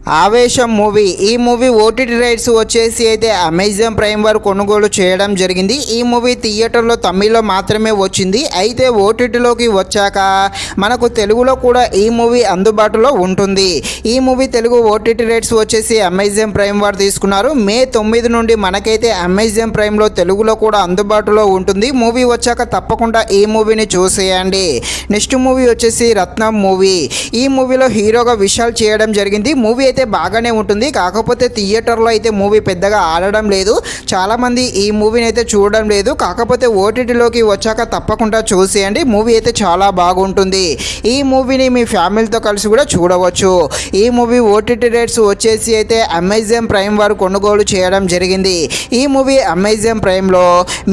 ఆవేశం మూవీ ఈ movie OTT rights వచ్చేసి అయితే అమెజాన్ ప్రైమ్ వారు కొనుగోలు చేయడం జరిగింది. ఈ మూవీ థియేటర్లో తమిళ్లో మాత్రమే వచ్చింది. అయితే ఓటీటీలోకి వచ్చాక మనకు తెలుగులో కూడా ఈ మూవీ అందుబాటులో ఉంటుంది. ఈ మూవీ తెలుగు ఓటీటీ రైట్స్ వచ్చేసి అమెజాన్ ప్రైమ్ వారు తీసుకున్నారు. మే 9 నుండి మనకైతే అమెజాన్ ప్రైమ్లో తెలుగులో కూడా అందుబాటులో ఉంటుంది. మూవీ వచ్చాక తప్పకుండా ఈ మూవీని చూసేయండి. నెక్స్ట్ మూవీ వచ్చేసి రత్నం మూవీ. ఈ మూవీలో హీరోగా విశాల్ చేయడం జరిగింది. మూవీ అయితే బాగానే ఉంటుంది. కాకపోతే థియేటర్లో అయితే మూవీ పెద్దగా ఆడడం లేదు. చాలామంది ఈ మూవీని అయితే చూడడం లేదు. కాకపోతే ఓటీటీలోకి వచ్చాక తప్పకుండా చూసేయండి. మూవీ అయితే చాలా బాగుంటుంది. ఈ మూవీని మీ ఫ్యామిలీతో కలిసి కూడా చూడవచ్చు. ఈ మూవీ ఓటీటీ రేట్స్ వచ్చేసి అయితే అమెజాన్ ప్రైమ్ వారు కొనుగోలు చేయడం జరిగింది. ఈ మూవీ అమెజాన్ ప్రైమ్లో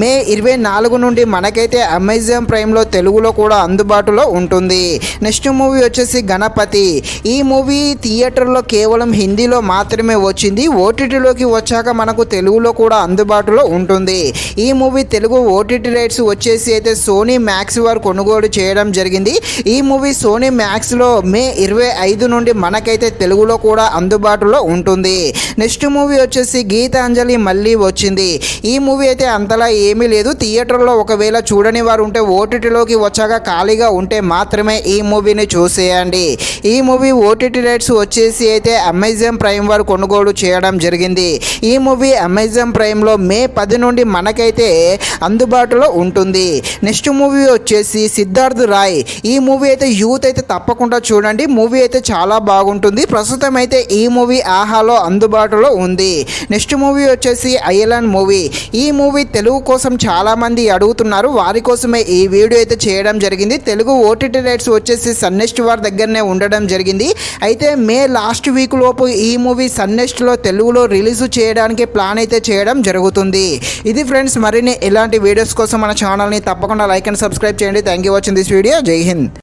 మే 24 నుండి మనకైతే అమెజాన్ ప్రైమ్లో తెలుగులో కూడా అందుబాటులో ఉంటుంది. నెక్స్ట్ మూవీ వచ్చేసి గణపతి. ఈ మూవీ థియేటర్లో కేవలం హిందీలో మాత్రమే వచ్చింది. ఓటీటీలోకి వచ్చాక మనకు తెలుగులో కూడా అందుబాటులో ఉంటుంది. ఈ మూవీ తెలుగు ఓటీటీ రైట్స్ వచ్చేసి అయితే సోనీ మ్యాక్స్ వారు కొనుగోలు చేయడం జరిగింది. ఈ మూవీ సోనీ మ్యాక్స్లో మే 25 నుండి మనకైతే తెలుగులో కూడా అందుబాటులో ఉంటుంది. నెక్స్ట్ మూవీ వచ్చేసి గీతాంజలి మళ్ళీ వచ్చింది. ఈ మూవీ అయితే అంతలా ఏమీ లేదు. థియేటర్లో ఒకవేళ చూడని వారు ఉంటే ఓటీటీలోకి వచ్చాక ఖాళీగా ఉంటే మాత్రమే ఈ మూవీని చూసేయండి. ఈ మూవీ ఓటీటీ రైట్స్ వచ్చేసి అయితే అమెజాన్ ప్రైమ్ వారు కొనుగోలు చేయడం జరిగింది. ఈ మూవీ అమెజాన్ ప్రైమ్లో మే 10 నుండి మనకైతే అందుబాటులో ఉంటుంది. నెక్స్ట్ మూవీ వచ్చేసి సిద్ధార్థ్ రాయ్. ఈ మూవీ అయితే యూత్ అయితే తప్పకుండా చూడండి. మూవీ అయితే చాలా బాగుంటుంది. ప్రస్తుతం అయితే ఈ మూవీ ఆహాలో అందుబాటులో ఉంది. నెక్స్ట్ మూవీ వచ్చేసి అయలాన్ మూవీ. ఈ మూవీ తెలుగు కోసం చాలామంది అడుగుతున్నారు. వారి కోసమే ఈ వీడియో అయితే చేయడం జరిగింది. తెలుగు ఓటీటీ రైట్స్ వచ్చేసి సన్నెస్ట్ వారి దగ్గరనే ఉండడం జరిగింది. అయితే మే లాస్ట్ వీక్ లోపు ఈ మూవీ సన్నెస్ట్లో తెలుగులో రిలీజ్ చేయడానికి ప్లాన్ అయితే చేయడం జరుగుతుంది. ఇది ఫ్రెండ్స్, మరిన్ని ఇలాంటి వీడియోస్ కోసం మన ఛానల్ని తప్పకుండా లైక్ అండ్ సబ్స్క్రైబ్ చేయండి. Thank you watching this video. జై హింద్.